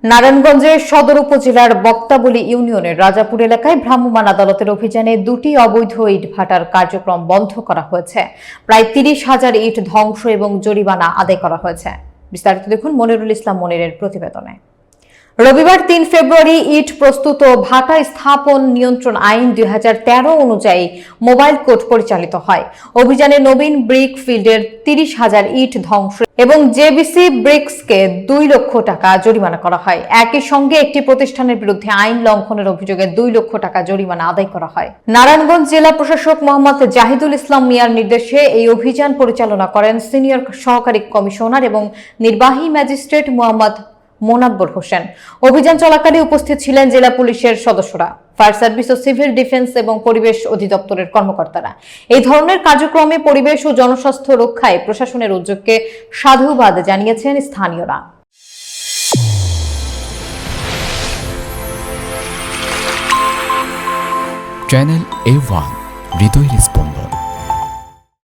নারায়ণগঞ্জের সদর উপজেলার বক্তাবলী ইউনিয়নের রাজাপুর এলাকায় ভ্রাম্যমাণ আদালতের অভিযানে 2টি অবৈধ ইটভাটার কার্যক্রম বন্ধ করা হয়েছে। প্রায় 30,000 ইট ধ্বংস এবং জরিমানা আদায় করা হয়েছে। বিস্তারিত দেখুন মনিরুল ইসলাম মনিরের প্রতিবেদনে। রবিবার 3 ফেব্রুয়ারি ইট প্রস্তুত ও ভাটা স্থাপন নিয়ন্ত্রণ আইন 2013 অনুযায়ী মোবাইল কোর্ট পরিচালিত হয়। অভিযানে নবীন ব্রিক ফিল্ডের 30,000 ইট ধ্বংস এবং জেবিসি ব্রিক্সকে 2 লক্ষ টাকা জরিমানা করা হয়। একই সঙ্গে একটি প্রতিষ্ঠানের বিরুদ্ধে আইন লঙ্ঘনের অভিযোগে 2 লক্ষ টাকা জরিমানা আদায় করা হয়। নারায়ণগঞ্জ জেলা প্রশাসক মোহাম্মদ জাহিদুল ইসলাম মিয়ার নির্দেশে এই অভিযান পরিচালনা করেন সিনিয়র সহকারী কমিশনার এবং নির্বাহী ম্যাজিস্ট্রেট মোহাম্মদ মোনাব্বর হোসেন। অভিযান চলাকালে উপস্থিত ছিলেন জেলা পুলিশের সদস্যরা, ফায়ার সার্ভিস ও সিভিল ডিফেন্স এবং পরিবেশ অধিদপ্তরের কর্মকর্তারা। এই ধরনের কার্যক্রমে পরিবেশ ও জনস্বাস্থ্য রক্ষায় প্রশাসনের উদ্যোগকে সাধুবাদ জানিয়েছেন স্থানীয়রা। চ্যানেল A1 হৃদয় রেসপন্স।